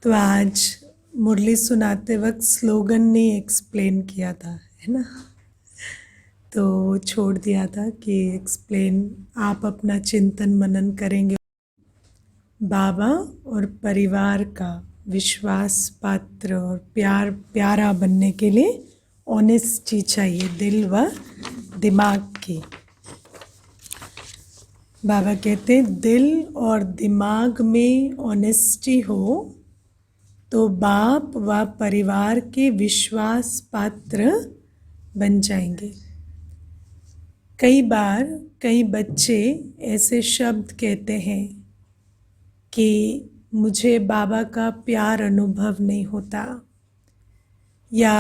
तो आज मुरली सुनाते वक्त स्लोगन नहीं एक्सप्लेन किया था, है ना। तो छोड़ दिया था कि एक्सप्लेन आप अपना चिंतन मनन करेंगे। बाबा और परिवार का विश्वास पात्र और प्यारा बनने के लिए ऑनेस्टी चाहिए, दिल व दिमाग की। बाबा कहते हैं दिल और दिमाग में ऑनेस्टी हो तो बाप व परिवार के विश्वास पात्र बन जाएंगे। कई बार कई बच्चे ऐसे शब्द कहते हैं कि मुझे बाबा का प्यार अनुभव नहीं होता या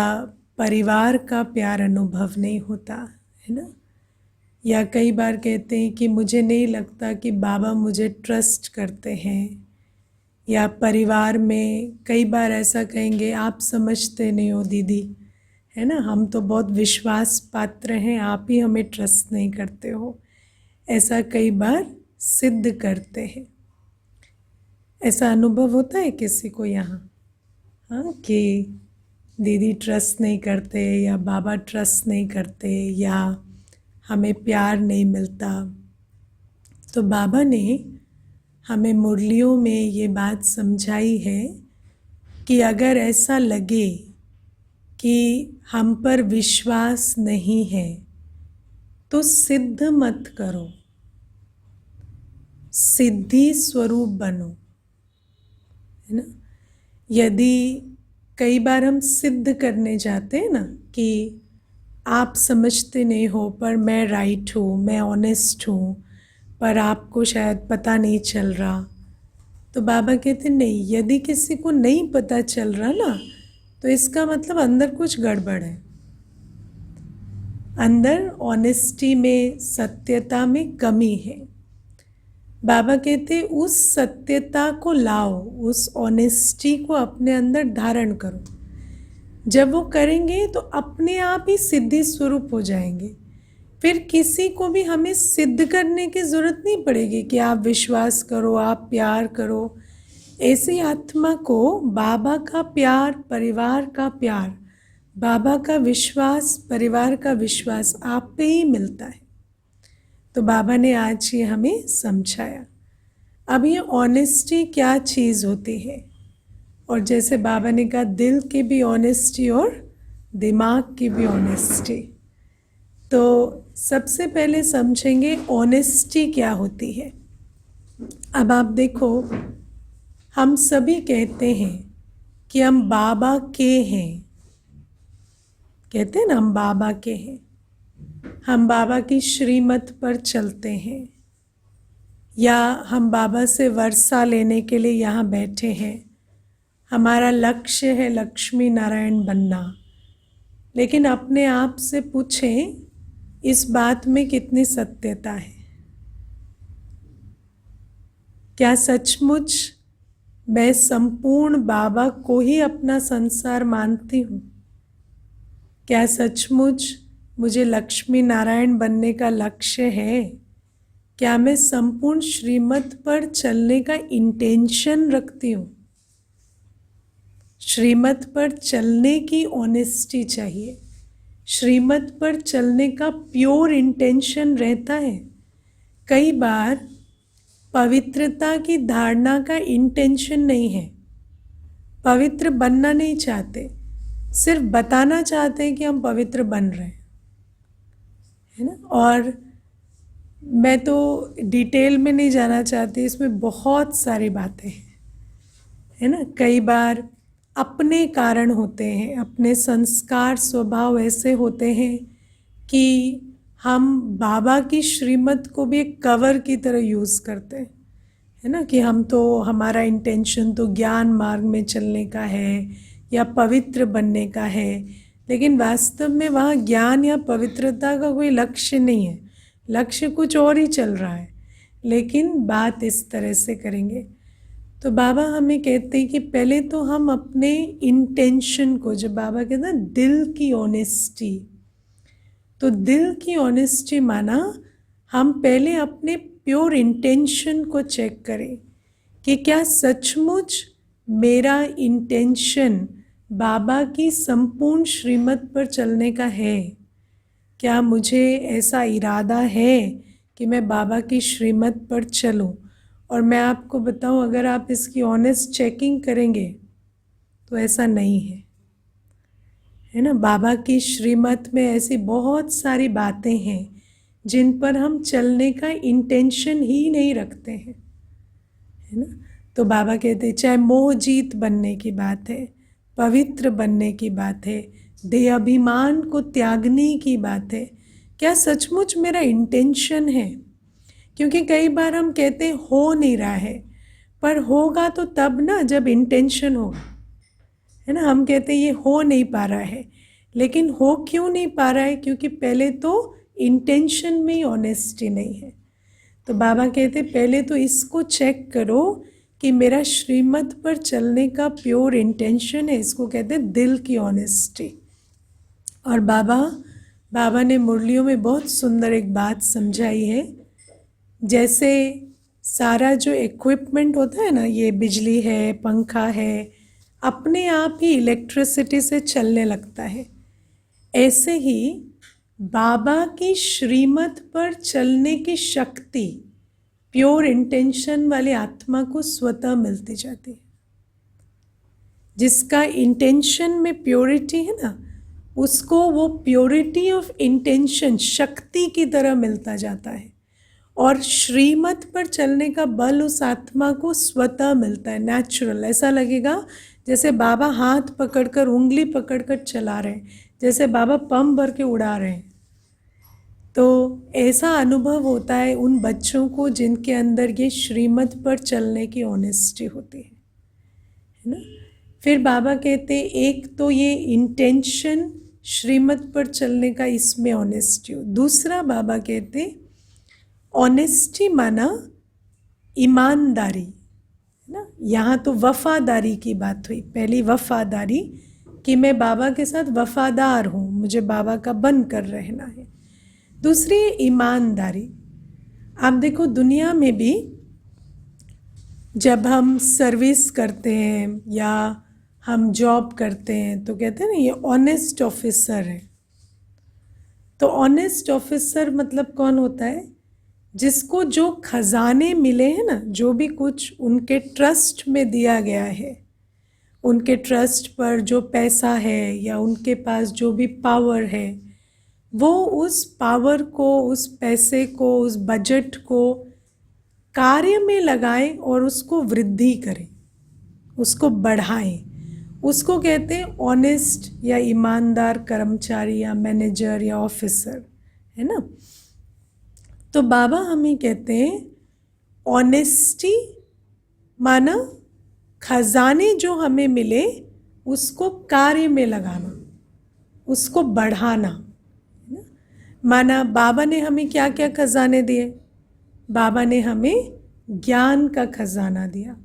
परिवार का प्यार अनुभव नहीं होता, है ना। या कई बार कहते हैं कि मुझे नहीं लगता कि बाबा मुझे ट्रस्ट करते हैं। या परिवार में कई बार ऐसा कहेंगे आप समझते नहीं हो दीदी, है ना, हम तो बहुत विश्वास पात्र हैं, आप ही हमें ट्रस्ट नहीं करते हो। ऐसा कई बार सिद्ध करते हैं। ऐसा अनुभव होता है किसी को यहाँ, हाँ, कि दीदी ट्रस्ट नहीं करते या बाबा ट्रस्ट नहीं करते या हमें प्यार नहीं मिलता। तो बाबा ने हमें मुरलियों में ये बात समझाई है कि अगर ऐसा लगे कि हम पर विश्वास नहीं है तो सिद्ध मत करो, सिद्धि स्वरूप बनो, है ना। यदि कई बार हम सिद्ध करने जाते हैं ना कि आप समझते नहीं हो पर मैं राइट हूँ, मैं ऑनेस्ट हूँ, पर आपको शायद पता नहीं चल रहा। तो बाबा कहते नहीं, यदि किसी को नहीं पता चल रहा ना तो इसका मतलब अंदर कुछ गड़बड़ है। अंदर ऑनेस्टी में, सत्यता में कमी है। बाबा कहते उस सत्यता को लाओ, उस ऑनेस्टी को अपने अंदर धारण करो। जब वो करेंगे तो अपने आप ही सिद्धि स्वरूप हो जाएंगे। फिर किसी को भी हमें सिद्ध करने की ज़रूरत नहीं पड़ेगी कि आप विश्वास करो, आप प्यार करो। ऐसी आत्मा को बाबा का प्यार, परिवार का प्यार, बाबा का विश्वास, परिवार का विश्वास आप पे ही मिलता है। तो बाबा ने आज ये हमें समझाया। अब ये ऑनेस्टी क्या चीज़ होती है, और जैसे बाबा ने कहा दिल की भी ऑनेस्टी और दिमाग की भी ऑनेस्टी। तो सबसे पहले समझेंगे ऑनेस्टी क्या होती है। अब आप देखो, हम सभी कहते हैं कि हम बाबा के हैं, कहते हैं ना हम बाबा के हैं, हम बाबा की श्रीमत पर चलते हैं, या हम बाबा से वर्षा लेने के लिए यहाँ बैठे हैं। हमारा लक्ष्य है लक्ष्मी नारायण बनना। लेकिन अपने आप से पूछें इस बात में कितनी सत्यता है। क्या सचमुच मैं संपूर्ण बाबा को ही अपना संसार मानती हूँ? क्या सचमुच मुझे लक्ष्मी नारायण बनने का लक्ष्य है? क्या मैं संपूर्ण श्रीमत पर चलने का इंटेंशन रखती हूँ? श्रीमत पर चलने की ऑनेस्टी चाहिए। श्रीमत पर चलने का प्योर इंटेंशन रहता है। कई बार पवित्रता की धारणा का इंटेंशन नहीं है, पवित्र बनना नहीं चाहते, सिर्फ बताना चाहते हैं कि हम पवित्र बन रहे हैं, है ना। और मैं तो डिटेल में नहीं जाना चाहती, इसमें बहुत सारी बातें हैं, है ना। कई बार अपने कारण होते हैं, अपने संस्कार स्वभाव ऐसे होते हैं कि हम बाबा की श्रीमत को भी एक कवर की तरह यूज़ करते हैं, है ना, कि हम तो, हमारा इंटेंशन तो ज्ञान मार्ग में चलने का है या पवित्र बनने का है। लेकिन वास्तव में वहाँ ज्ञान या पवित्रता का कोई लक्ष्य नहीं है, लक्ष्य कुछ और ही चल रहा है। लेकिन बात इस तरह से करेंगे तो बाबा हमें कहते हैं कि पहले तो हम अपने इंटेंशन को, जब बाबा कहते हैं दिल की ऑनेस्टी, तो दिल की ऑनेस्टी माना हम पहले अपने प्योर इंटेंशन को चेक करें कि क्या सचमुच मेरा इंटेंशन बाबा की संपूर्ण श्रीमत पर चलने का है? क्या मुझे ऐसा इरादा है कि मैं बाबा की श्रीमत पर चलूं? और मैं आपको बताऊं, अगर आप इसकी ऑनेस्ट चेकिंग करेंगे तो ऐसा नहीं है ना। बाबा की श्रीमत में ऐसी बहुत सारी बातें हैं जिन पर हम चलने का इंटेंशन ही नहीं रखते हैं, है ना। तो बाबा कहते हैं चाहे मोह जीत बनने की बात है, पवित्र बनने की बात है, देह अभिमान को त्यागने की बात है, क्या सचमुच मेरा इंटेंशन है? क्योंकि कई बार हम कहते हैं हो नहीं रहा है, पर होगा तो तब ना जब इंटेंशन होगा, है ना। हम कहते हैं ये हो नहीं पा रहा है, लेकिन हो क्यों नहीं पा रहा है? क्योंकि पहले तो इंटेंशन में ही ऑनेस्टी नहीं है। तो बाबा कहते पहले तो इसको चेक करो कि मेरा श्रीमत पर चलने का प्योर इंटेंशन है। इसको कहते हैं दिल की ऑनेस्टी। और बाबा ने मुरलियों में बहुत सुंदर एक बात समझाई है। जैसे सारा जो इक्विपमेंट होता है ना, ये बिजली है, पंखा है, अपने आप ही इलेक्ट्रिसिटी से चलने लगता है। ऐसे ही बाबा की श्रीमत पर चलने की शक्ति प्योर इंटेंशन वाली आत्मा को स्वतः मिलती जाती है। जिसका इंटेंशन में प्योरिटी है ना, उसको वो प्योरिटी ऑफ इंटेंशन शक्ति की तरह मिलता जाता है। और श्रीमत पर चलने का बल उस आत्मा को स्वतः मिलता है, नेचुरल। ऐसा लगेगा जैसे बाबा हाथ पकड़कर, उंगली पकड़कर चला रहे हैं, जैसे बाबा पंप भर के उड़ा रहे हैं। तो ऐसा अनुभव होता है उन बच्चों को जिनके अंदर ये श्रीमत पर चलने की ऑनेस्टी होती है ना। फिर बाबा कहते एक तो ये इंटेंशन श्रीमत पर चलने का, इसमें ऑनेस्टी हो। दूसरा बाबा कहते ऑनेस्टी माना ईमानदारी, है ना। यहाँ तो वफादारी की बात हुई। पहली वफादारी कि मैं बाबा के साथ वफादार हूँ, मुझे बाबा का बन कर रहना है। दूसरी ईमानदारी। आप देखो दुनिया में भी जब हम सर्विस करते हैं या हम जॉब करते हैं तो कहते हैं ना ये ऑनेस्ट ऑफिसर है। तो ऑनेस्ट ऑफिसर मतलब कौन होता है? जिसको जो खजाने मिले हैं ना, जो भी कुछ उनके ट्रस्ट में दिया गया है, उनके ट्रस्ट पर जो पैसा है या उनके पास जो भी पावर है, वो उस पावर को, उस पैसे को, उस बजट को कार्य में लगाएं और उसको वृद्धि करें, उसको बढ़ाएं। उसको कहते हैं ऑनेस्ट या ईमानदार कर्मचारी या मैनेजर या ऑफिसर, है ना। तो बाबा हमें कहते हैं ऑनेस्टी माना खजाने जो हमें मिले उसको कार्य में लगाना, उसको बढ़ाना, है ना। माना बाबा ने हमें क्या क्या खजाने दिए? बाबा ने हमें ज्ञान का खजाना दिया,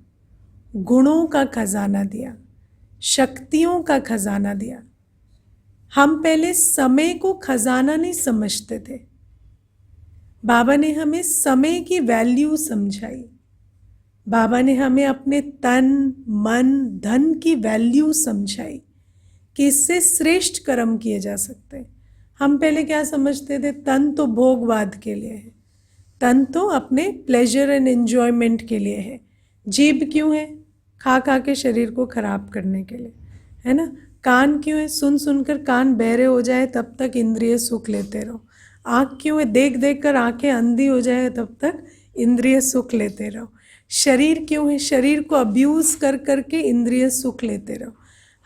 गुणों का खजाना दिया, शक्तियों का खजाना दिया। हम पहले समय को खजाना नहीं समझते थे। बाबा ने हमें समय की वैल्यू समझाई। बाबा ने हमें अपने तन, मन, धन की वैल्यू समझाई कि इससे श्रेष्ठ कर्म किए जा सकते हैं। हम पहले क्या समझते थे? तन तो भोगवाद के लिए है, तन तो अपने प्लेजर एंड एंजॉयमेंट के लिए है। जीभ क्यों है? खा खा के शरीर को खराब करने के लिए, है ना। कान क्यों है? सुन सुनकर कान बहरे हो जाए तब तक इंद्रिय सुख लेते रहो। आँख क्यों है? देख देख कर आँखें अंधी हो जाए तब तक इंद्रिय सुख लेते रहो। शरीर क्यों है? शरीर को अब्यूज़ कर करके इंद्रिय सुख लेते रहो।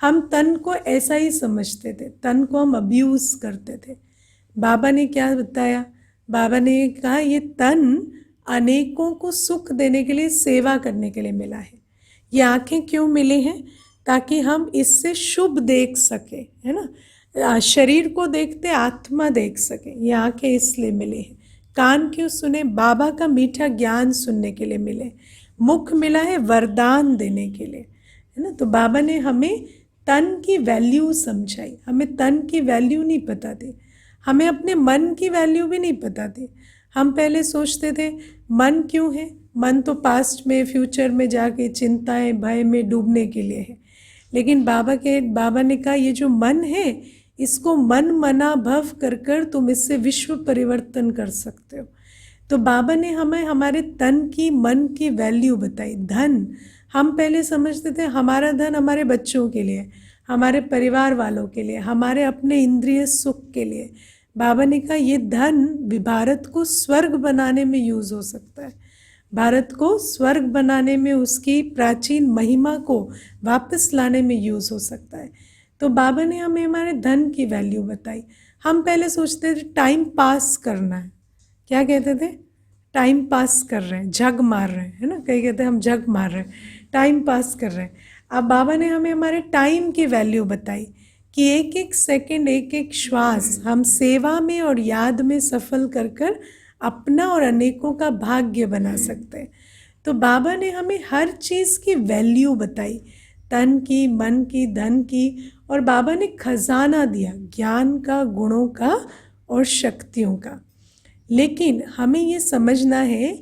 हम तन को ऐसा ही समझते थे, तन को हम अब्यूज़ करते थे। बाबा ने क्या बताया? बाबा ने कहा ये तन अनेकों को सुख देने के लिए, सेवा करने के लिए मिला है। ये आँखें क्यों मिली हैं? ताकि हम इससे शुभ देख सके, है ना। शरीर को देखते आत्मा देख सके, ये आँखें इसलिए मिली हैं। कान क्यों सुने? बाबा का मीठा ज्ञान सुनने के लिए मिले। मुख मिला है वरदान देने के लिए, है ना। तो बाबा ने हमें तन की वैल्यू समझाई। हमें तन की वैल्यू नहीं पता थी, हमें अपने मन की वैल्यू भी नहीं पता थी। हम पहले सोचते थे मन क्यों है? मन तो पास्ट में फ्यूचर में जाके चिंताएं भय में डूबने के लिए है। लेकिन बाबा ने कहा ये जो मन है इसको मन मना भव कर कर तुम इससे विश्व परिवर्तन कर सकते हो। तो बाबा ने हमें हमारे तन की मन की वैल्यू बताई। धन हम पहले समझते थे हमारा धन हमारे बच्चों के लिए, हमारे परिवार वालों के लिए, हमारे अपने इंद्रिय सुख के लिए। बाबा ने कहा ये धन भारत को स्वर्ग बनाने में यूज़ हो सकता है, भारत को स्वर्ग बनाने में, उसकी प्राचीन महिमा को वापस लाने में यूज़ हो सकता है। तो बाबा ने हमें हमारे धन की वैल्यू बताई। हम पहले सोचते थे टाइम पास करना है, क्या कहते थे, टाइम पास कर रहे हैं, झग मार रहे हैं, है ना, कई कहते हैं हम झग मार रहे हैं, टाइम पास कर रहे हैं। अब बाबा ने हमें हमारे टाइम की वैल्यू बताई कि एक एक सेकंड, एक एक श्वास हम सेवा में और याद में सफल कर कर अपना और अनेकों का भाग्य बना सकते हैं। तो बाबा ने हमें हर चीज़ की वैल्यू बताई, तन की, मन की, धन की, और बाबा ने खजाना दिया ज्ञान का, गुणों का और शक्तियों का। लेकिन हमें ये समझना है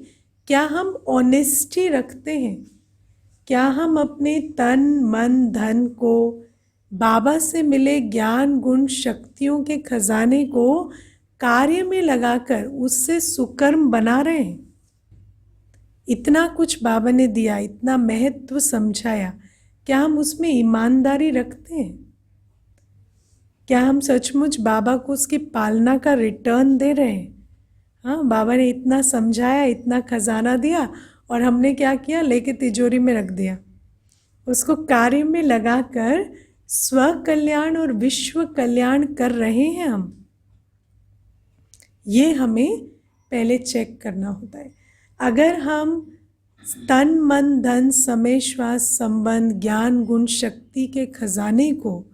क्या हम ऑनेस्टी रखते हैं, क्या हम अपने तन मन धन को बाबा से मिले ज्ञान गुण शक्तियों के खजाने को कार्य में लगाकर उससे सुकर्म बना रहे हैं। इतना कुछ बाबा ने दिया, इतना महत्व समझाया, क्या हम उसमें ईमानदारी रखते हैं? क्या हम सचमुच बाबा को उसकी पालना का रिटर्न दे रहे हैं? हाँ, बाबा ने इतना समझाया, इतना खजाना दिया, और हमने क्या किया, लेके तिजोरी में रख दिया। उसको कार्य में लगाकर स्व कल्याण और विश्व कल्याण कर रहे हैं हम। ये हमें पहले चेक करना होता है। अगर हम तन मन धन समय श्वास संबंध ज्ञान गुण शक्ति के खजाने को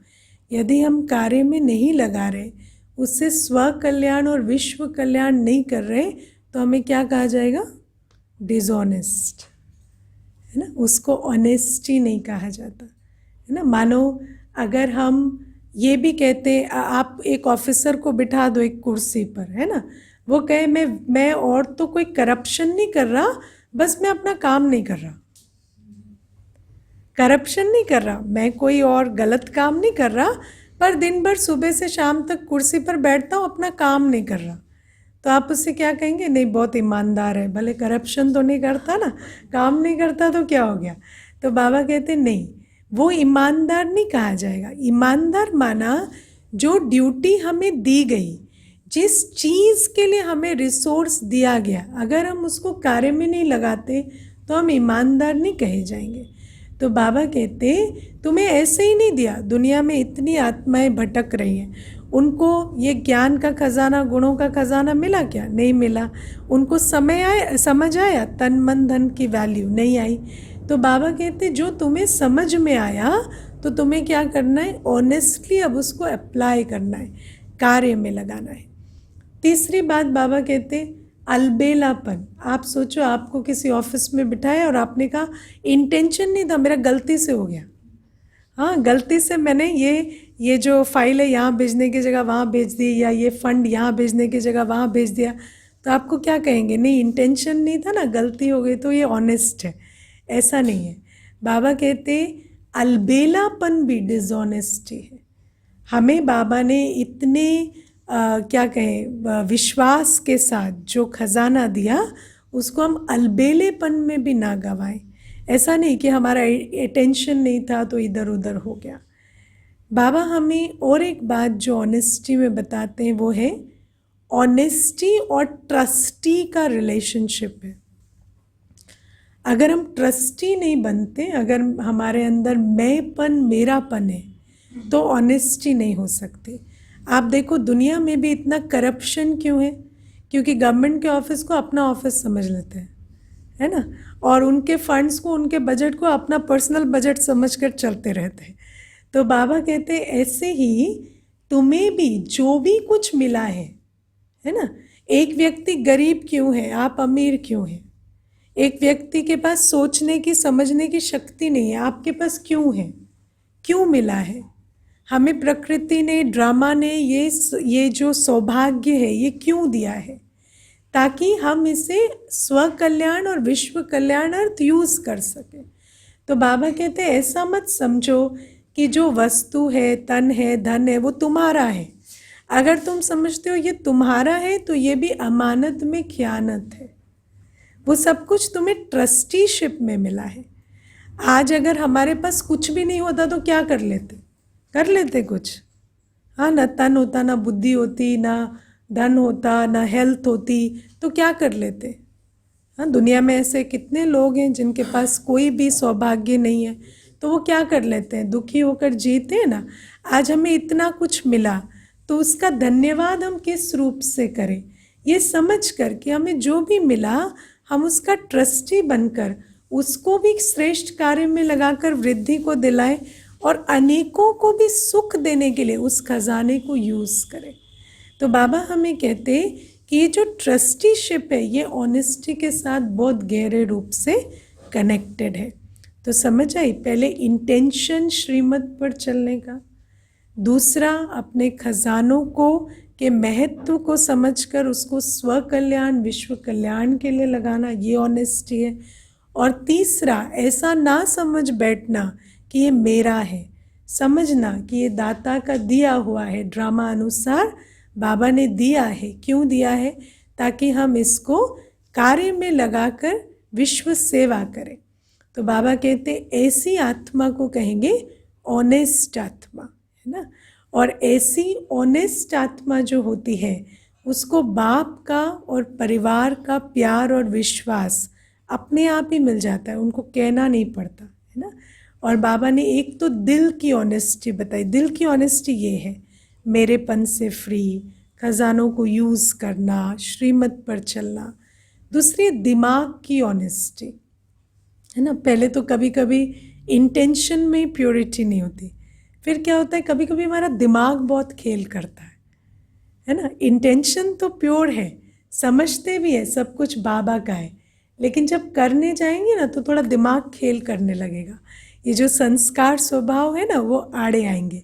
यदि हम कार्य में नहीं लगा रहे, उससे स्व कल्याण और विश्व कल्याण नहीं कर रहे, तो हमें क्या कहा जाएगा, डिसऑनेस्ट, है ना, उसको ऑनेस्टी नहीं कहा जाता, है ना। मानो अगर हम ये भी कहते, आप एक ऑफिसर को बिठा दो एक कुर्सी पर, है ना, वो कहे मैं और तो कोई करप्शन नहीं कर रहा, बस मैं अपना काम नहीं कर रहा, करप्शन नहीं कर रहा, मैं कोई और गलत काम नहीं कर रहा, पर दिन भर सुबह से शाम तक कुर्सी पर बैठता हूँ, अपना काम नहीं कर रहा, तो आप उससे क्या कहेंगे, नहीं बहुत ईमानदार है, भले करप्शन तो नहीं करता ना, काम नहीं करता तो क्या हो गया। तो बाबा कहते नहीं, वो ईमानदार नहीं कहा जाएगा। ईमानदार माना जो ड्यूटी हमें दी गई, जिस चीज़ के लिए हमें रिसोर्स दिया गया, अगर हम उसको कार्य में नहीं लगाते तो हम ईमानदार नहीं कहे जाएंगे। तो बाबा कहते तुम्हें ऐसे ही नहीं दिया, दुनिया में इतनी आत्माएं भटक रही हैं, उनको ये ज्ञान का खजाना गुणों का खजाना मिला क्या, नहीं मिला। उनको समझ आया तन मन धन की वैल्यू, नहीं आई। तो बाबा कहते जो तुम्हें समझ में आया तो तुम्हें क्या करना है, ऑनेस्टली अब उसको अप्लाई करना है, कार्य में लगाना है। तीसरी बात बाबा कहते अलबेलापन। आप सोचो आपको किसी ऑफिस में बिठाया और आपने कहा इंटेंशन नहीं था, मेरा गलती से हो गया, हाँ गलती से मैंने ये जो फाइल है यहाँ भेजने की जगह वहाँ भेज दी, या ये फंड यहाँ भेजने की जगह वहाँ भेज दिया, तो आपको क्या कहेंगे, नहीं इंटेंशन नहीं था ना, गलती हो गई, तो ये ऑनेस्ट है। ऐसा नहीं है। बाबा कहते अलबेलापन भी डिसऑनेस्टी है। हमें बाबा ने इतने क्या कहें विश्वास के साथ जो खजाना दिया, उसको हम अलबेलेपन में भी ना गंवाएं। ऐसा नहीं कि हमारा अटेंशन नहीं था तो इधर उधर हो गया। बाबा हमें और एक बात जो ऑनेस्टी में बताते हैं वो है ऑनेस्टी और ट्रस्टी का रिलेशनशिप है। अगर हम ट्रस्टी नहीं बनते, अगर हमारे अंदर मैंपन मेरापन है, तो ऑनेस्टी नहीं हो सकती। आप देखो दुनिया में भी इतना करप्शन क्यों है, क्योंकि गवर्नमेंट के ऑफिस को अपना ऑफिस समझ लेते हैं, है ना, और उनके फंड्स को, उनके बजट को अपना पर्सनल बजट समझकर चलते रहते हैं। तो बाबा कहते हैं ऐसे ही तुम्हें भी जो भी कुछ मिला है ना, एक व्यक्ति गरीब क्यों है, आप अमीर क्यों हैं, एक व्यक्ति के पास सोचने की समझने की शक्ति नहीं है, आपके पास क्यों है, क्यों मिला है। हमें प्रकृति ने, ड्रामा ने ये जो सौभाग्य है ये क्यों दिया है। ताकि हम इसे स्व कल्याण और विश्व कल्याण अर्थ यूज़ कर सकें। तो बाबा कहते हैं ऐसा मत समझो कि जो वस्तु है, तन है, धन है, वो तुम्हारा है। अगर तुम समझते हो ये तुम्हारा है तो ये भी अमानत में खयानत है। वो सब कुछ तुम्हें ट्रस्टीशिप में मिला है। आज अगर हमारे पास कुछ भी नहीं होता तो क्या कर लेते? कर लेते कुछ? हाँ, ना तन होता, ना बुद्धि होती, ना धन होता, ना हेल्थ होती, तो क्या कर लेते? हाँ, दुनिया में ऐसे कितने लोग हैं जिनके पास कोई भी सौभाग्य नहीं है, तो वो क्या कर लेते हैं? दुखी होकर जीते हैं ना। आज हमें इतना कुछ मिला तो उसका धन्यवाद हम किस रूप से करें, ये समझ कर कि हमें जो भी मिला हम उसका ट्रस्टी बनकर उसको भी श्रेष्ठ कार्य में लगाकर वृद्धि को दिलाएं और अनेकों को भी सुख देने के लिए उस खजाने को यूज़ करें। तो बाबा हमें कहते कि ये जो ट्रस्टीशिप है ये ऑनेस्टी के साथ बहुत गहरे रूप से कनेक्टेड है। तो समझ आई? पहले इंटेंशन श्रीमत पर चलने का, दूसरा अपने खजानों को के महत्व को समझकर उसको स्व कल्याण विश्व कल्याण के लिए लगाना, ये ऑनेस्टी है। और तीसरा ऐसा ना समझ बैठना कि ये मेरा है, समझना कि ये दाता का दिया हुआ है, ड्रामा अनुसार बाबा ने दिया है। क्यों दिया है? ताकि हम इसको कार्य में लगाकर विश्व सेवा करें। तो बाबा कहते ऐसी आत्मा को कहेंगे ऑनेस्ट आत्मा, है ना। और ऐसी ऑनेस्ट आत्मा जो होती है उसको बाप का और परिवार का प्यार और विश्वास अपने आप ही मिल जाता है, उनको कहना नहीं पड़ता, है ना। और बाबा ने एक तो दिल की ऑनेस्टी बताई। दिल की ऑनेस्टी ये है मेरेपन से फ्री, खजानों को यूज़ करना, श्रीमत पर चलना। दूसरी दिमाग की ऑनेस्टी, है ना। पहले तो कभी कभी इंटेंशन में प्योरिटी नहीं होती, फिर क्या होता है कभी कभी हमारा दिमाग बहुत खेल करता है ना। इंटेंशन तो प्योर है, समझते भी है सब कुछ बाबा का है, लेकिन जब करने जाएंगे ना तो थोड़ा दिमाग खेल करने लगेगा। ये जो संस्कार स्वभाव है ना वो आड़े आएंगे।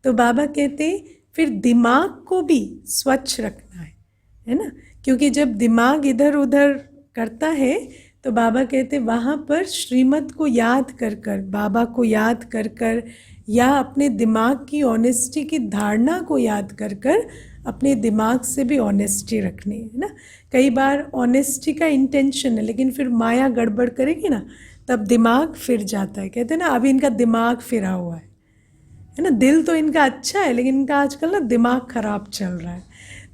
तो बाबा कहते फिर दिमाग को भी स्वच्छ रखना है ना। क्योंकि जब दिमाग इधर उधर करता है तो बाबा कहते वहाँ पर श्रीमत को याद कर कर, बाबा को याद कर कर, या अपने दिमाग की ऑनेस्टी की धारणा को याद कर कर अपने दिमाग से भी ऑनेस्टी रखनी है ना। कई बार ऑनेस्टी का इंटेंशन है लेकिन फिर माया गड़बड़ करेगी ना तब दिमाग फिर जाता है। कहते हैं ना अभी इनका दिमाग फिरा हुआ है ना। दिल तो इनका अच्छा है लेकिन इनका आजकल ना दिमाग खराब चल रहा है।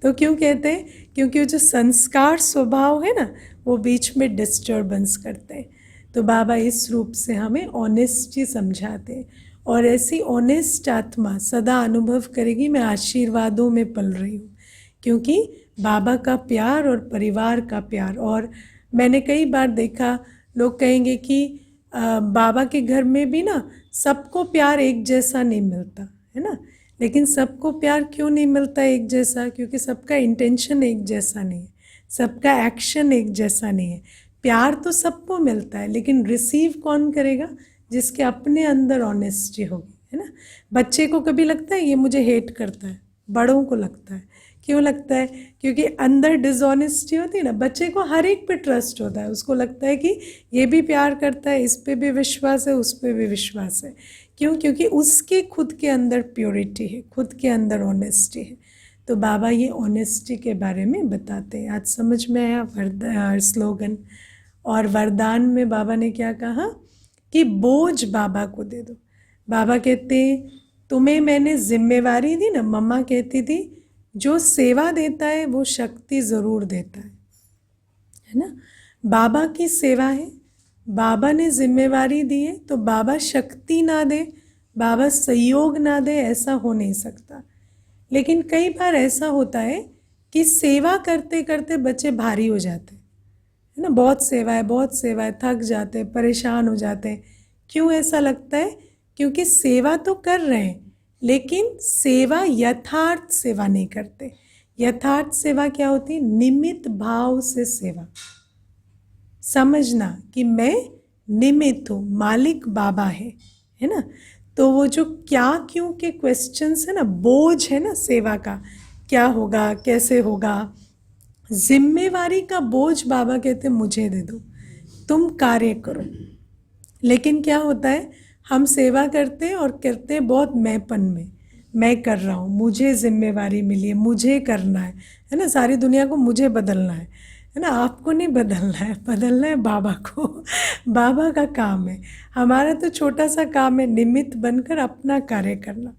तो क्यों कहते हैं? क्योंकि वो जो संस्कार स्वभाव है ना वो बीच में डिस्टर्बेंस करते हैं। तो बाबा इस रूप से हमें ऑनेस्टी समझाते हैं। और ऐसी ऑनेस्ट आत्मा सदा अनुभव करेगी मैं आशीर्वादों में पल रही हूँ, क्योंकि बाबा का प्यार और परिवार का प्यार। और मैंने कई बार देखा लोग कहेंगे कि बाबा के घर में भी ना सबको प्यार एक जैसा नहीं मिलता, है ना। लेकिन सबको प्यार क्यों नहीं मिलता एक जैसा? क्योंकि सबका इंटेंशन एक जैसा नहीं है, सबका एक्शन एक जैसा नहीं है। प्यार तो सबको मिलता है लेकिन रिसीव कौन करेगा? जिसके अपने अंदर ऑनेस्टी होगी, है ना। बच्चे को कभी लगता है ये मुझे हेट करता है, बड़ों को लगता है। क्यों लगता है? क्योंकि अंदर डिसऑनेस्टी होती है ना। बच्चे को हर एक पे ट्रस्ट होता है, उसको लगता है कि ये भी प्यार करता है, इस पे भी विश्वास है, उस पे भी विश्वास है। क्यों? क्योंकि उसके खुद के अंदर प्योरिटी है, खुद के अंदर ऑनेस्टी है। तो बाबा ये ऑनेस्टी के बारे में बताते हैं। आज समझ में आया स्लोगन। और वरदान में बाबा ने क्या कहा कि बोझ बाबा को दे दो। बाबा कहते तुम्हें मैंने जिम्मेवारी दी ना, मम्मा कहती थी जो सेवा देता है वो शक्ति ज़रूर देता है ना। बाबा की सेवा है, बाबा ने जिम्मेवारी दी है, तो बाबा शक्ति ना दे, बाबा सहयोग ना दे, ऐसा हो नहीं सकता। लेकिन कई बार ऐसा होता है कि सेवा करते करते बच्चे भारी हो जाते हैं, है ना। बहुत सेवा है, थक जाते हैं, परेशान हो जाते हैं। क्यों ऐसा लगता है? क्योंकि सेवा तो कर रहे हैं लेकिन सेवा यथार्थ सेवा नहीं करते। यथार्थ सेवा क्या होती है? निमित्त भाव से सेवा। समझना कि मैं निमित्त हूँ, मालिक बाबा है ना। तो वो जो क्या क्यों के क्वेश्चंस है ना, बोझ है ना सेवा का, क्या होगा, कैसे होगा, जिम्मेवारी का बोझ बाबा कहते मुझे दे दो, तुम कार्य करो। लेकिन क्या होता है, हम सेवा करते हैं और करते हैं बहुत मैंपन में, मैं कर रहा हूँ, मुझे जिम्मेवारी मिली है, मुझे करना है ना, सारी दुनिया को मुझे बदलना है ना। आपको नहीं बदलना है, बदलना है बाबा को। बाबा का काम है, हमारा तो छोटा सा काम है निमित्त बनकर अपना कार्य करना।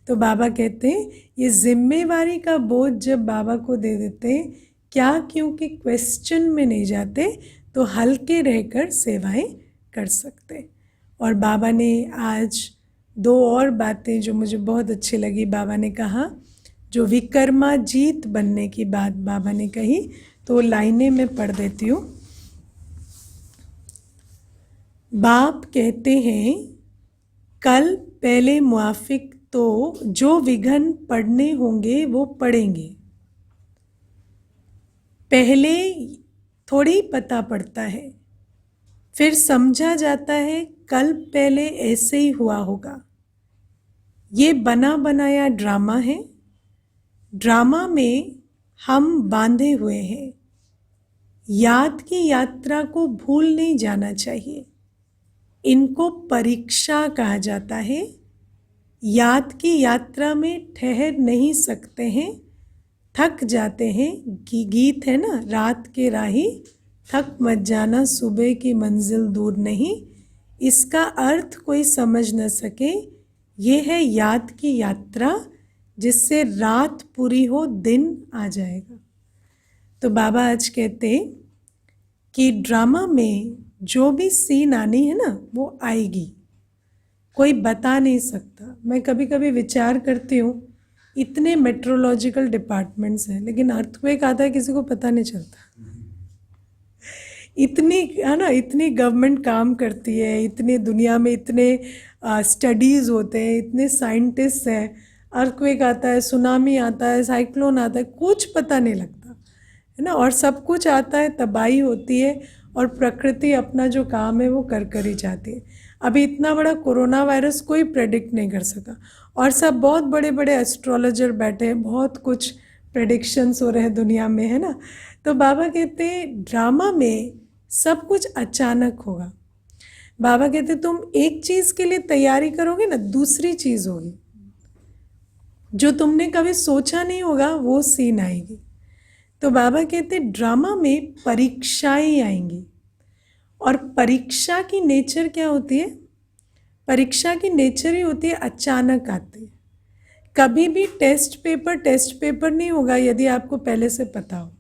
तो बाबा कहते हैं ये जिम्मेवारी का बोझ जब बाबा को दे देते हैं, क्या क्योंकि क्वेश्चन में नहीं जाते तो हल्के रहकर सेवाएं कर सकते। और बाबा ने आज दो और बातें जो मुझे बहुत अच्छी लगी, बाबा ने कहा जो विकर्माजीत बनने की बात बाबा ने कही, तो लाइनें मैं पढ़ देती हूँ। बाप कहते हैं कल पहले मुआफिक तो जो विघन पढ़ने होंगे वो पढ़ेंगे, पहले थोड़ी पता पड़ता है, फिर समझा जाता है कल पहले ऐसे ही हुआ होगा। ये बना बनाया ड्रामा है, ड्रामा में हम बांधे हुए हैं। याद की यात्रा को भूल नहीं जाना चाहिए, इनको परीक्षा कहा जाता है। याद की यात्रा में ठहर नहीं सकते हैं, थक जाते हैं। गीत है ना, रात के राही थक मत जाना, सुबह की मंजिल दूर नहीं। इसका अर्थ कोई समझ न सके, ये है याद की यात्रा, जिससे रात पूरी हो दिन आ जाएगा। तो बाबा आज कहते कि ड्रामा में जो भी सीन आनी है ना वो आएगी, कोई बता नहीं सकता। मैं कभी कभी विचार करती हूँ, इतने मेट्रोलॉजिकल डिपार्टमेंट्स हैं लेकिन अर्थक्वेक आता है किसी को पता नहीं चलता। इतनी है ना, इतनी गवर्नमेंट काम करती है, इतने दुनिया में इतने स्टडीज़ होते हैं, इतने साइंटिस्ट हैं, अर्थक्वेक आता है, सुनामी आता है, साइक्लोन आता है, कुछ पता नहीं लगता है ना। और सब कुछ आता है, तबाही होती है और प्रकृति अपना जो काम है वो कर ही जाती है। अभी इतना बड़ा कोरोना वायरस कोई प्रेडिक्ट नहीं कर सका, और सब बहुत बड़े बड़े एस्ट्रोलॉजर बैठे हैं, बहुत कुछ प्रेडिक्शंस हो रहे हैं दुनिया में, है ना। तो बाबा कहते हैं ड्रामा में सब कुछ अचानक होगा। बाबा कहते तुम एक चीज़ के लिए तैयारी करोगे ना, दूसरी चीज़ होगी, जो तुमने कभी सोचा नहीं होगा वो सीन आएगी। तो बाबा कहते ड्रामा में परीक्षाएं आएंगी, और परीक्षा की नेचर क्या होती है, परीक्षा की नेचर ही होती है अचानक आती है। कभी भी टेस्ट पेपर नहीं होगा यदि आपको पहले से पता हो।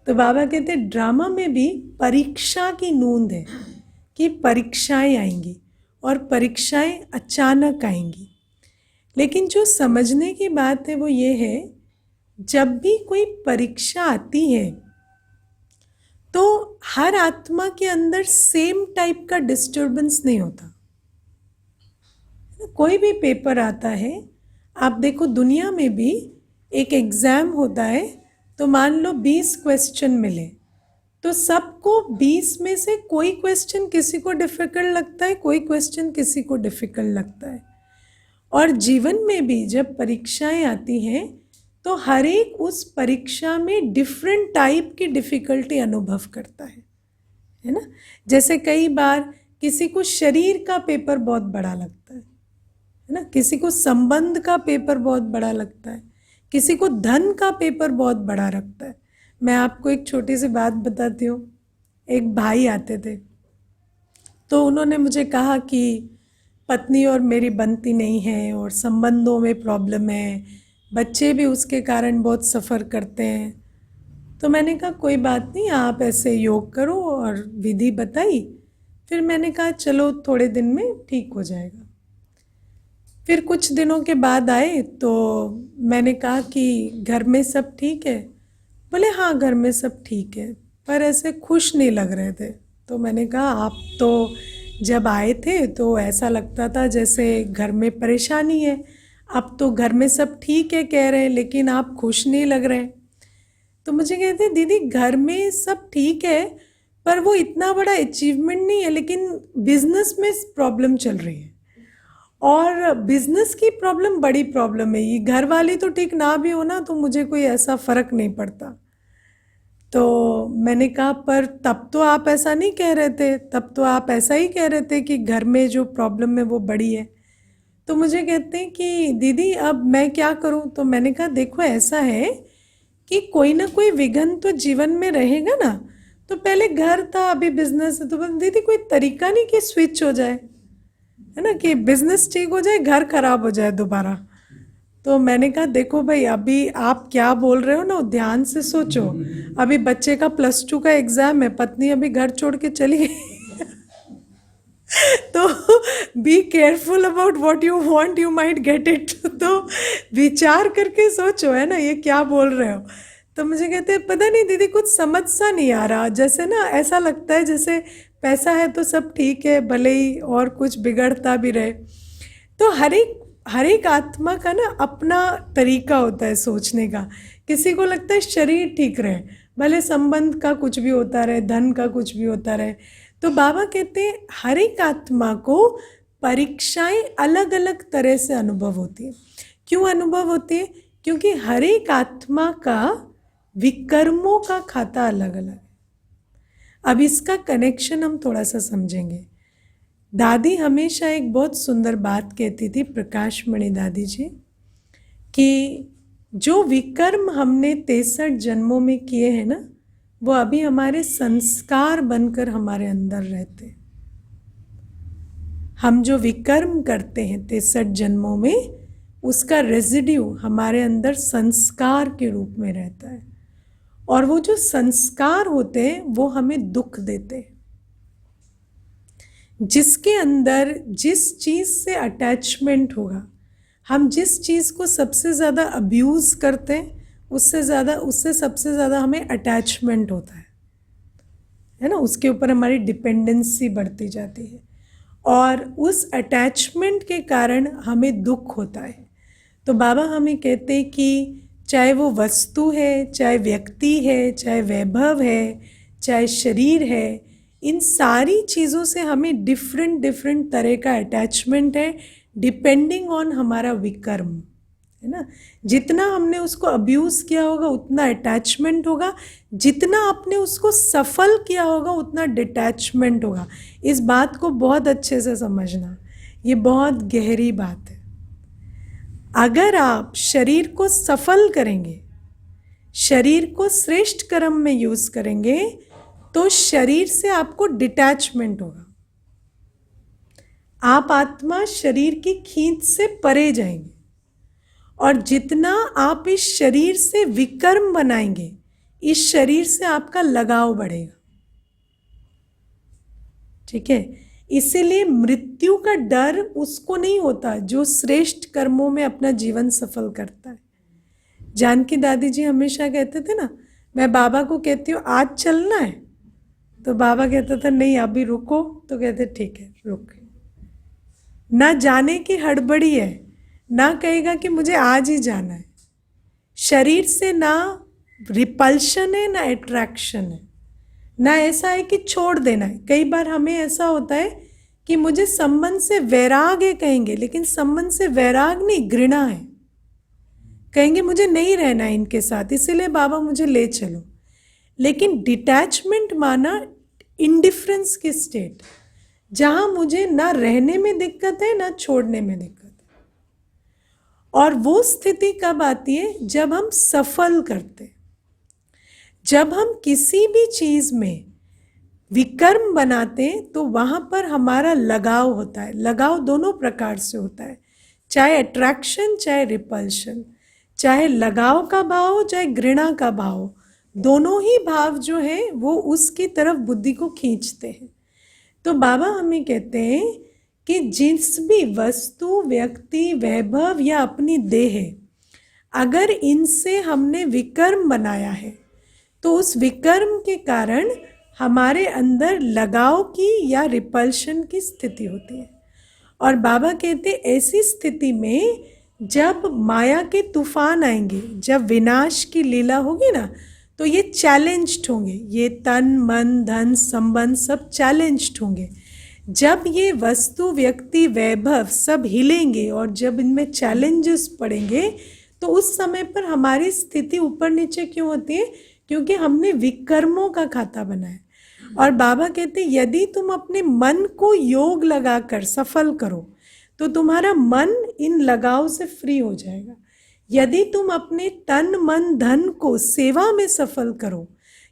तो बाबा कहते ड्रामा में भी परीक्षा की नूंद है कि परीक्षाएं आएंगी और परीक्षाएं अचानक आएंगी। लेकिन जो समझने की बात है वो ये है, जब भी कोई परीक्षा आती है तो हर आत्मा के अंदर सेम टाइप का डिस्टर्बेंस नहीं होता। कोई भी पेपर आता है, आप देखो दुनिया में भी एक एग्ज़ाम होता है, तो मान लो 20 क्वेश्चन मिले, तो सबको 20 में से कोई क्वेश्चन किसी को डिफ़िकल्ट लगता है, कोई क्वेश्चन किसी को डिफ़िकल्ट लगता है। और जीवन में भी जब परीक्षाएं आती हैं तो हर एक उस परीक्षा में डिफरेंट टाइप की डिफ़िकल्टी अनुभव करता है ना। जैसे कई बार किसी को शरीर का पेपर बहुत बड़ा लगता है ना, किसी को संबंध का पेपर बहुत बड़ा लगता है, किसी को धन का पेपर बहुत बड़ा लगता है। मैं आपको एक छोटी सी बात बताती हूँ। एक भाई आते थे, तो उन्होंने मुझे कहा कि पत्नी और मेरी बनती नहीं है और संबंधों में प्रॉब्लम है, बच्चे भी उसके कारण बहुत सफ़र करते हैं। तो मैंने कहा कोई बात नहीं, आप ऐसे योग करो, और विधि बताई। फिर मैंने कहा चलो थोड़े दिन में ठीक हो जाएगा। फिर कुछ दिनों के बाद आए तो मैंने कहा कि घर में सब ठीक है? बोले हाँ घर में सब ठीक है, पर ऐसे खुश नहीं लग रहे थे। तो मैंने कहा आप तो जब आए थे तो ऐसा लगता था जैसे घर में परेशानी है, अब तो घर में सब ठीक है कह रहे हैं लेकिन आप खुश नहीं लग रहे हैं। तो मुझे कहते दीदी घर में सब ठीक है पर वो इतना बड़ा अचीवमेंट नहीं है, लेकिन बिजनेस में प्रॉब्लम चल रही है, और बिजनेस की प्रॉब्लम बड़ी प्रॉब्लम है। ये घर वाली तो ठीक ना भी हो ना तो मुझे कोई ऐसा फ़र्क नहीं पड़ता। तो मैंने कहा पर तब तो आप ऐसा नहीं कह रहे थे, तब तो आप ऐसा ही कह रहे थे कि घर में जो प्रॉब्लम है वो बड़ी है। तो मुझे कहते हैं कि दीदी अब मैं क्या करूं। तो मैंने कहा देखो ऐसा है कि कोई ना कोई विघ्न तो जीवन में रहेगा ना। तो पहले घर था, अभी बिजनेस है, तो बस दीदी कोई तरीका नहीं कि स्विच हो जाए, है ना, कि बिजनेस ठीक हो जाए, घर खराब हो जाए दोबारा। तो मैंने कहा देखो भाई अभी आप क्या बोल रहे हो ना ध्यान से सोचो। अभी बच्चे का +2 का एग्जाम है, पत्नी अभी घर छोड़ के चली गई। तो be careful about what you want, you might get it. तो विचार करके सोचो, है ना, ये क्या बोल रहे हो। तो मुझे कहते हैं पता नहीं दीदी कुछ समझ सा नहीं आ रहा, जैसे ना ऐसा लगता है जैसे पैसा है तो सब ठीक है, भले ही और कुछ बिगड़ता भी रहे। तो हर एक आत्मा का ना अपना तरीका होता है सोचने का। किसी को लगता है शरीर ठीक रहे, भले संबंध का कुछ भी होता रहे, धन का कुछ भी होता रहे। तो बाबा कहते हैं हर एक आत्मा को परीक्षाएं अलग अलग तरह से अनुभव होती है। क्यों अनुभव होती है? क्योंकि हर एक आत्मा का विकर्मों का खाता अलग अलग है। अब इसका कनेक्शन हम थोड़ा सा समझेंगे। दादी हमेशा एक बहुत सुंदर बात कहती थी, प्रकाश मणि दादी जी, कि जो विकर्म हमने 63 जन्मों में किए हैं ना, वो अभी हमारे संस्कार बनकर हमारे अंदर रहते हैं। हम जो विकर्म करते हैं 63 जन्मों में, उसका रेजिड्यू हमारे अंदर संस्कार के रूप में रहता है। और वो जो संस्कार होते हैं वो हमें दुख देते हैं। जिसके अंदर जिस चीज़ से अटैचमेंट होगा, हम जिस चीज़ को सबसे ज़्यादा अब्यूज़ करते हैं, उससे सबसे ज़्यादा हमें अटैचमेंट होता है ना, उसके ऊपर हमारी डिपेंडेंसी बढ़ती जाती है और उस अटैचमेंट के कारण हमें दुख होता है। तो बाबा हमें कहते हैं कि चाहे वो वस्तु है, चाहे व्यक्ति है, चाहे वैभव है, चाहे शरीर है, इन सारी चीज़ों से हमें डिफरेंट तरह का अटैचमेंट है, डिपेंडिंग ऑन हमारा विकर्म, है ना। जितना हमने उसको अब्यूज़ किया होगा उतना अटैचमेंट होगा, जितना आपने उसको सफल किया होगा उतना डिटैचमेंट होगा। इस बात को बहुत अच्छे से समझना, ये बहुत गहरी बात है। अगर आप शरीर को सफल करेंगे, शरीर को श्रेष्ठ कर्म में यूज़ करेंगे, तो शरीर से आपको डिटैचमेंट होगा। आप आत्मा शरीर की खींच से परे जाएंगे और जितना आप इस शरीर से विकर्म बनाएंगे, इस शरीर से आपका लगाव बढ़ेगा। ठीक है, इसीलिए मृत्यु का डर उसको नहीं होता जो श्रेष्ठ कर्मों में अपना जीवन सफल करता है। जानकी दादी जी हमेशा कहते थे ना, मैं बाबा को कहती हूँ आज चलना है, तो बाबा कहता था नहीं अभी रुको, तो कहते ठीक है रुक। ना जाने की हड़बड़ी है, ना कहेगा कि मुझे आज ही जाना है। शरीर से ना रिपल्शन है ना अट्रैक्शन है, ना ऐसा है कि छोड़ देना है। कई बार हमें ऐसा होता है कि मुझे संबंध से वैराग है कहेंगे, लेकिन संबंध से वैराग नहीं, घृणा है। कहेंगे मुझे नहीं रहना है इनके साथ, इसीलिए बाबा मुझे ले चलो। लेकिन डिटैचमेंट माना इंडिफरेंस की स्टेट, जहां मुझे ना रहने में दिक्कत है ना छोड़ने में दिक्कत है। और वो स्थिति कब आती है? जब हम सफल करते हैं, जब हम किसी भी चीज में विकर्म बनाते हैं, तो वहां पर हमारा लगाव होता है। लगाव दोनों प्रकार से होता है, चाहे अट्रैक्शन चाहे रिपल्शन, चाहे लगाव का भाव हो चाहे घृणा का भाव हो, दोनों ही भाव जो है वो उसकी तरफ बुद्धि को खींचते हैं। तो बाबा हमें कहते हैं कि जिस भी वस्तु, व्यक्ति, वैभव या अपनी देह, अगर इनसे हमने विकर्म बनाया है, तो उस विकर्म के कारण हमारे अंदर लगाव की या रिपल्शन की स्थिति होती है। और बाबा कहते ऐसी स्थिति में जब माया के तूफान आएंगे, जब विनाश की लीला होगी ना, तो ये चैलेंज्ड होंगे, ये तन मन धन संबंध सब चैलेंज्ड होंगे। जब ये वस्तु, व्यक्ति, वैभव सब हिलेंगे और जब इनमें चैलेंजेस पड़ेंगे, तो उस समय पर हमारी स्थिति ऊपर नीचे क्यों होती है? क्योंकि हमने विकर्मों का खाता बनाया। और बाबा कहते यदि तुम अपने मन को योग लगाकर सफल करो तो तुम्हारा मन इन लगाव से फ्री हो जाएगा। यदि तुम अपने तन मन धन को सेवा में सफल करो,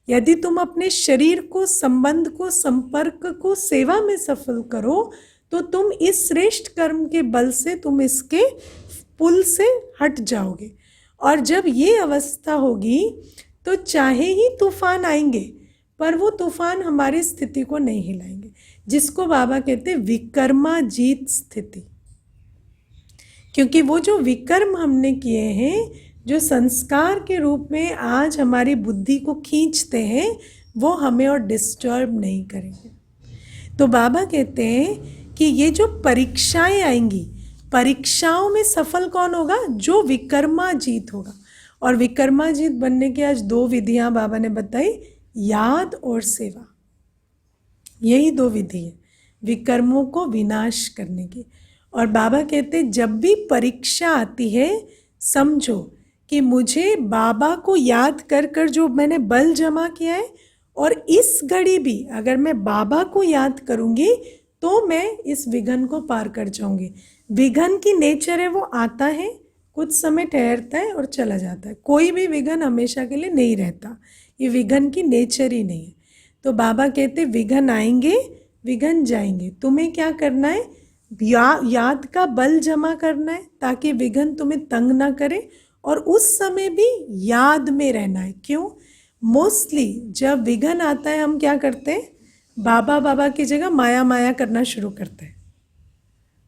यदि तुम अपने शरीर को, संबंध को, संपर्क को सेवा में सफल करो, तो तुम इस श्रेष्ठ कर्म के बल से तुम इसके पुल से हट जाओगे। और जब ये अवस्था होगी तो चाहे ही तूफान आएंगे पर वो तूफान हमारी स्थिति को नहीं हिलाएंगे, जिसको बाबा कहते हैं विकर्माजीत स्थिति। क्योंकि वो जो विकर्म हमने किए हैं, जो संस्कार के रूप में आज हमारी बुद्धि को खींचते हैं, वो हमें और डिस्टर्ब नहीं करेंगे। तो बाबा कहते हैं कि ये जो परीक्षाएं आएंगी, परीक्षाओं में सफल कौन होगा? जो विकर्माजीत होगा। और विकर्माजीत बनने की आज 2 विधियां बाबा ने बताई, याद और सेवा। यही 2 विधि है विकर्मों को विनाश करने की। और बाबा कहते जब भी परीक्षा आती है समझो कि मुझे बाबा को याद कर कर जो मैंने बल जमा किया है, और इस घड़ी भी अगर मैं बाबा को याद करूंगी तो मैं इस विघन को पार कर जाऊंगी। विघन की नेचर है, वो आता है, कुछ समय ठहरता है और चला जाता है। कोई भी विघन हमेशा के लिए नहीं रहता, ये विघन की नेचर ही नहीं है। तो बाबा कहते विघन आएंगे, विघन जाएंगे। तुम्हें क्या करना है? याद का बल जमा करना है ताकि विघन तुम्हें तंग ना करे, और उस समय भी याद में रहना है। क्यों? मोस्टली जब विघन आता है हम क्या करते हैं? बाबा बाबा की जगह माया माया करना शुरू करते हैं।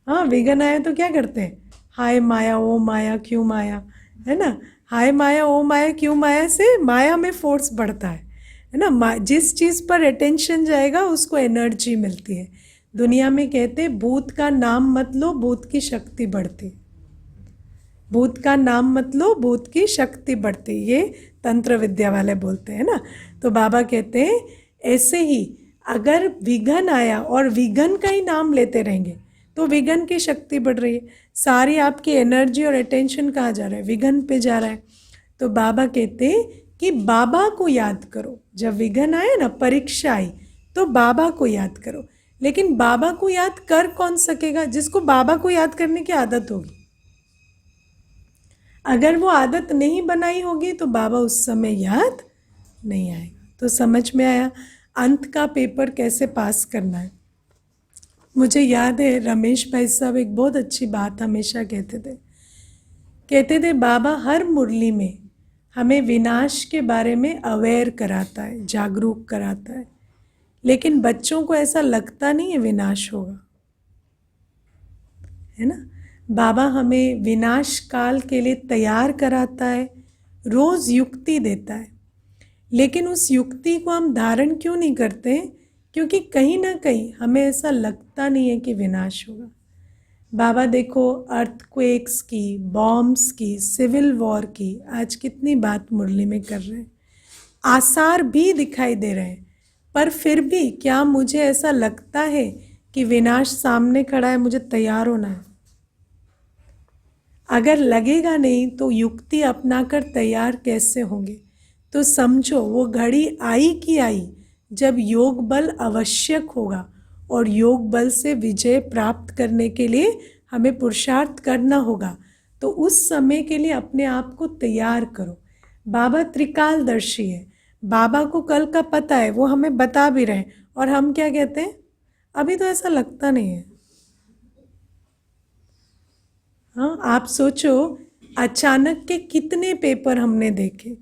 हाँ, विघन आया तो क्या करते हैं? हाय माया, ओ माया, क्यों माया, है ना? हाय माया, ओ माया, क्यों माया से माया में फोर्स बढ़ता है ना? जिस चीज़ पर अटेंशन जाएगा उसको एनर्जी मिलती है। दुनिया में कहते हैं भूत का नाम मत लो, भूत की शक्ति बढ़ती। भूत का नाम मत लो, भूत की शक्ति बढ़ती, ये तंत्र विद्या वाले बोलते हैं ना। तो बाबा कहते हैं ऐसे ही अगर विघन आया और विघन का ही नाम लेते रहेंगे तो विघन की शक्ति बढ़ रही है, सारी आपकी एनर्जी और अटेंशन कहाँ जा रहा है? विघन पे जा रहा है। तो बाबा कहते हैं कि बाबा को याद करो। जब विघन आए ना, परीक्षा आई, तो बाबा को याद करो। लेकिन बाबा को याद कर कौन सकेगा? जिसको बाबा को याद करने की आदत होगी। अगर वो आदत नहीं बनाई होगी तो बाबा उस समय याद नहीं आएगा। तो समझ में आया अंत का पेपर कैसे पास करना है। मुझे याद है रमेश भाई साहब एक बहुत अच्छी बात हमेशा कहते थे बाबा हर मुरली में हमें विनाश के बारे में अवेयर कराता है, जागरूक कराता है, लेकिन बच्चों को ऐसा लगता नहीं है विनाश होगा, है ना। बाबा हमें विनाश काल के लिए तैयार कराता है, रोज़ युक्ति देता है, लेकिन उस युक्ति को हम धारण क्यों नहीं करते हैं? क्योंकि कहीं ना कहीं हमें ऐसा लगता नहीं है कि विनाश होगा। बाबा देखो अर्थक्वेक्स की, बॉम्ब्स की, सिविल वॉर की आज कितनी बात मुरली में कर रहे हैं, आसार भी दिखाई दे रहे हैं, पर फिर भी क्या मुझे ऐसा लगता है कि विनाश सामने खड़ा है, मुझे तैयार होना है? अगर लगेगा नहीं तो युक्ति अपनाकर तैयार कैसे होंगे? तो समझो वो घड़ी आई कि आई जब योग बल आवश्यक होगा, और योग बल से विजय प्राप्त करने के लिए हमें पुरुषार्थ करना होगा। तो उस समय के लिए अपने आप को तैयार करो। बाबा त्रिकालदर्शी है, बाबा को कल का पता है, वो हमें बता भी रहे हैं, और हम क्या कहते हैं? अभी तो ऐसा लगता नहीं है। हाँ, आप सोचो अचानक के कितने पेपर हमने देखे,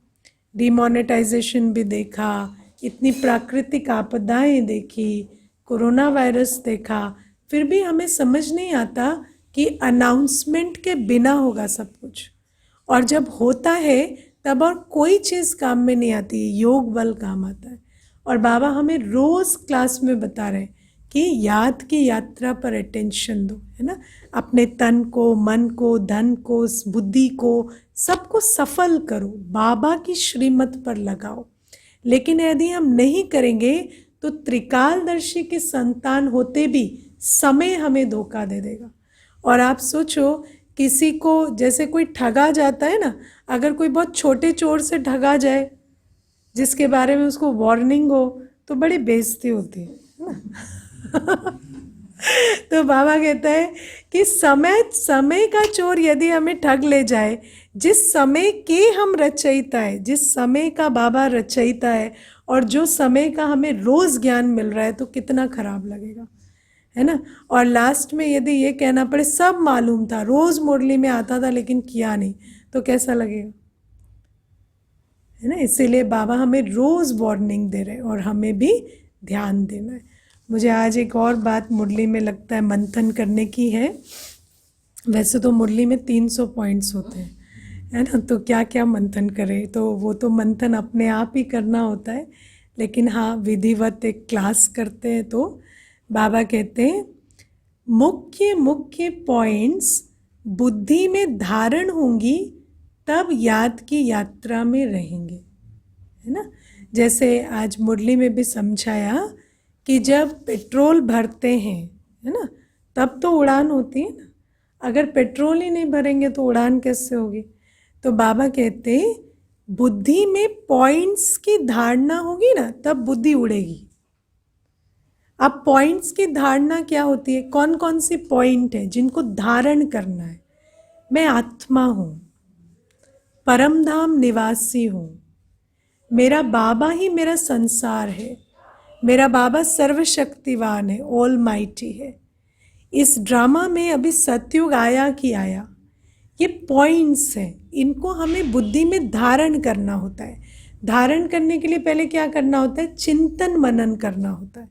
डिमोनेटाइजेशन भी देखा, इतनी प्राकृतिक आपदाएं देखी, कोरोना वायरस देखा, फिर भी हमें समझ नहीं आता कि अनाउंसमेंट के बिना होगा सब कुछ, और जब होता है तब और कोई चीज़ काम में नहीं आती, योग बल काम आता है। और बाबा हमें रोज़ क्लास में बता रहे हैं कि याद की यात्रा पर अटेंशन दो, है ना। अपने तन को, मन को, धन को, बुद्धि को, सबको सफल करो, बाबा की श्रीमत पर लगाओ। लेकिन यदि हम नहीं करेंगे तो त्रिकालदर्शी के संतान होते भी समय हमें धोखा दे देगा। और आप सोचो किसी को, जैसे कोई ठगा जाता है ना, अगर कोई बहुत छोटे चोर से ठगा जाए जिसके बारे में उसको वार्निंग हो तो बड़ी बेइज्जती होती है ना। तो बाबा कहता है कि समय का चोर यदि हमें ठग ले जाए, जिस समय के हम रचयिता है, जिस समय का बाबा रचयिता है और जो समय का हमें रोज ज्ञान मिल रहा है, तो कितना खराब लगेगा, है ना। और लास्ट में यदि ये कहना पड़े सब मालूम था, रोज मुरली में आता था लेकिन किया नहीं, तो कैसा लगेगा, है ना। इसीलिए बाबा हमें रोज वार्निंग दे रहे हैं और हमें भी ध्यान देना है। मुझे आज एक और बात मुरली में लगता है मंथन करने की है। वैसे तो मुरली में 300 पॉइंट्स होते हैं, है ना, तो क्या क्या मंथन करें, तो वो तो मंथन अपने आप ही करना होता है। लेकिन हाँ, विधिवत एक क्लास करते हैं तो बाबा कहते हैं मुख्य मुख्य पॉइंट्स बुद्धि में धारण होंगी तब याद की यात्रा में रहेंगे, है ना। जैसे आज मुरली में भी समझाया कि जब पेट्रोल भरते हैं, है ना, तब तो उड़ान होती है ना। अगर पेट्रोल ही नहीं भरेंगे तो उड़ान कैसे होगी। तो बाबा कहते हैं बुद्धि में पॉइंट्स की धारणा होगी ना, तब बुद्धि उड़ेगी। अब पॉइंट्स की धारणा क्या होती है, कौन कौन सी पॉइंट है जिनको धारण करना है। मैं आत्मा हूँ, परमधाम निवासी हूँ, मेरा बाबा ही मेरा संसार है, मेरा बाबा सर्वशक्तिवान है, ऑल माइटी है। इस ड्रामा में अभी सतयुग आया कि आया, ये पॉइंट्स हैं, इनको हमें बुद्धि में धारण करना होता है। धारण करने के लिए पहले क्या करना होता है, चिंतन मनन करना होता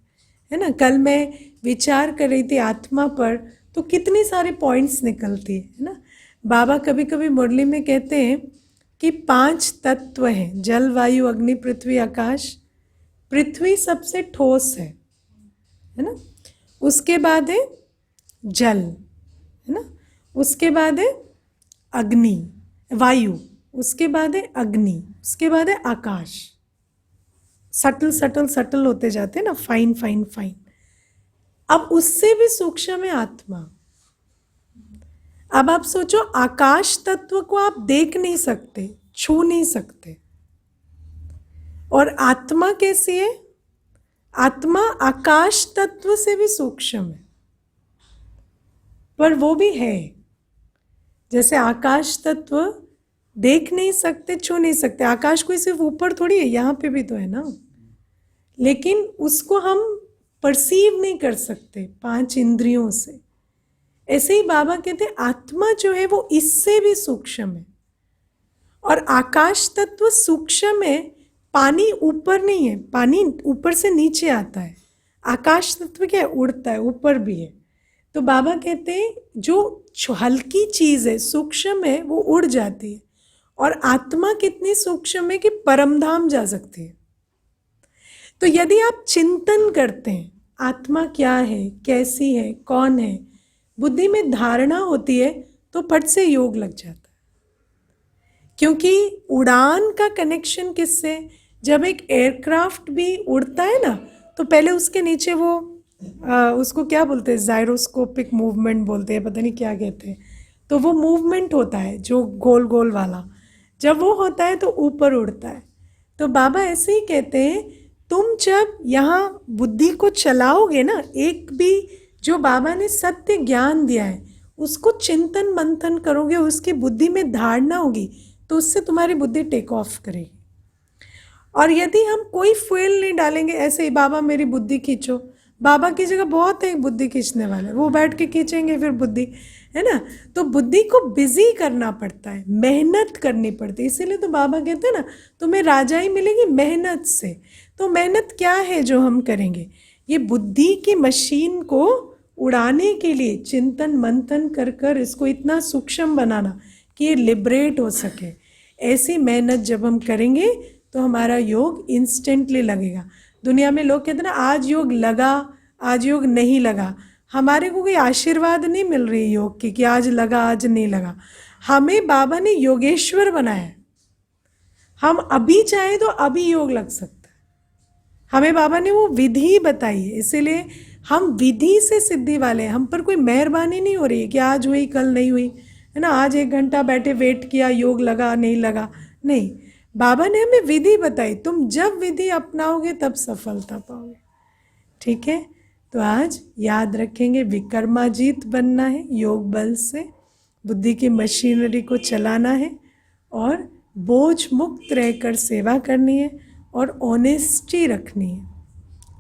है ना। कल मैं विचार कर रही थी आत्मा पर, तो कितनी सारे पॉइंट्स निकलती है ना। बाबा कभी कभी मुरली में कहते हैं कि 5 तत्व हैं, जल वायु अग्नि पृथ्वी आकाश। पृथ्वी सबसे ठोस है ना। उसके बाद है जल, है ना। उसके बाद है अग्नि वायु, उसके बाद है अग्नि, उसके बाद है आकाश। सटल सटल सटल होते जाते हैं ना, फाइन फाइन फाइन। अब उससे भी सूक्ष्म है आत्मा। अब आप सोचो, आकाश तत्व को आप देख नहीं सकते, छू नहीं सकते, और आत्मा कैसी है, आत्मा आकाश तत्व से भी सूक्ष्म है, पर वो भी है। जैसे आकाश तत्व देख नहीं सकते, छू नहीं सकते, आकाश कोई सिर्फ ऊपर थोड़ी है, यहाँ पे भी तो है ना, लेकिन उसको हम परसीव नहीं कर सकते 5 इंद्रियों से। ऐसे ही बाबा कहते हैं आत्मा जो है वो इससे भी सूक्ष्म है, और आकाश तत्व सूक्ष्म है। पानी ऊपर नहीं है, पानी ऊपर से नीचे आता है। आकाश तत्व क्या है, उड़ता है, ऊपर भी है। तो बाबा कहते हैं जो हल्की चीज़ है, सूक्ष्म है, वो उड़ जाती है, और आत्मा कितनी सूक्ष्म है कि परमधाम जा सकती है। तो यदि आप चिंतन करते हैं आत्मा क्या है, कैसी है, कौन है, बुद्धि में धारणा होती है, तो फट से योग लग जाता है। क्योंकि उड़ान का कनेक्शन किससे, जब एक एयरक्राफ्ट भी उड़ता है ना, तो पहले उसके नीचे वो उसको क्या बोलते हैं, जायरोस्कोपिक मूवमेंट बोलते हैं, पता नहीं क्या कहते हैं। तो वो मूवमेंट होता है जो गोल गोल वाला, जब वो होता है तो ऊपर उड़ता है। तो बाबा ऐसे ही कहते हैं, तुम जब यहाँ बुद्धि को चलाओगे ना, एक भी जो बाबा ने सत्य ज्ञान दिया है उसको चिंतन मंथन करोगे, उसकी बुद्धि में धारणा होगी, तो उससे तुम्हारी बुद्धि टेक ऑफ करेगी। और यदि हम कोई फ्यूल नहीं डालेंगे, ऐसे ही बाबा मेरी बुद्धि खींचो, बाबा की जगह बहुत है बुद्धि खींचने वाले, वो बैठ के खींचेंगे फिर बुद्धि, है ना। तो बुद्धि को बिजी करना पड़ता है, मेहनत करनी पड़ती है। इसीलिए तो बाबा कहते हैं ना, तुम्हें राजाई मिलेगी मेहनत से। तो मेहनत क्या है जो हम करेंगे, ये बुद्धि की मशीन को उड़ाने के लिए चिंतन मंथन कर कर इसको इतना सूक्ष्म बनाना कि ये लिबरेट हो सके। ऐसी मेहनत जब हम करेंगे तो हमारा योग इंस्टेंटली लगेगा। दुनिया में लोग कहते हैं ना, आज योग लगा, आज योग नहीं लगा। हमारे को कोई आशीर्वाद नहीं मिल रही योग की कि आज लगा आज नहीं लगा। हमें बाबा ने योगेश्वर बनाया, हम अभी चाहे तो अभी योग लग सकता है। हमें बाबा ने वो विधि बताई है, इसीलिए हम विधि से सिद्धि वाले हैं। हम पर कोई मेहरबानी नहीं हो रही है कि आज हुई कल नहीं हुई, है ना। आज 1 घंटा बैठे वेट किया, योग लगा नहीं लगा, नहीं। बाबा ने हमें विधि बताई, तुम जब विधि अपनाओगे तब सफलता पाओगे। ठीक है, तो आज याद रखेंगे विक्रमाजीत बनना है, योग बल से बुद्धि की मशीनरी को चलाना है और बोझ मुक्त रहकर सेवा करनी है और ऑनेस्टी रखनी है।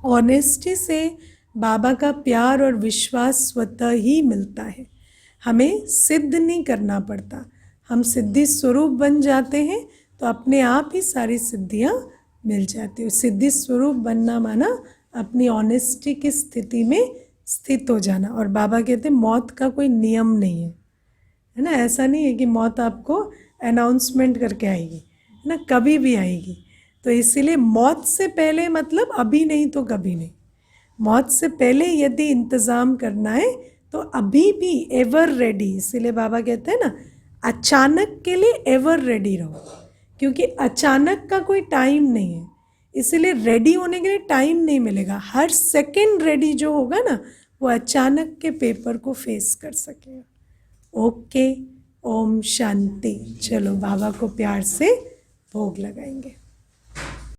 ऑनेस्टी से बाबा का प्यार और विश्वास स्वतः ही मिलता है, हमें सिद्ध नहीं करना पड़ता। हम सिद्धि स्वरूप बन जाते हैं तो अपने आप ही सारी सिद्धियाँ मिल जाती है। सिद्धि स्वरूप बनना माना अपनी ऑनेस्टी की स्थिति में स्थित हो जाना। और बाबा कहते हैं मौत का कोई नियम नहीं है ना, ऐसा नहीं है कि मौत आपको अनाउंसमेंट करके आएगी, है ना, कभी भी आएगी। तो इसीलिए मौत से पहले मतलब अभी नहीं तो कभी नहीं। मौत से पहले यदि इंतज़ाम करना है तो अभी भी एवर रेडी। इसीलिए बाबा कहते हैं ना, अचानक के लिए एवर रेडी रहो, क्योंकि अचानक का कोई टाइम नहीं है। इसीलिए रेडी होने के लिए टाइम नहीं मिलेगा। हर सेकंड रेडी जो होगा ना, वो अचानक के पेपर को फेस कर सकेगा। ओके, ओम शांति। चलो बाबा को प्यार से भोग लगाएंगे।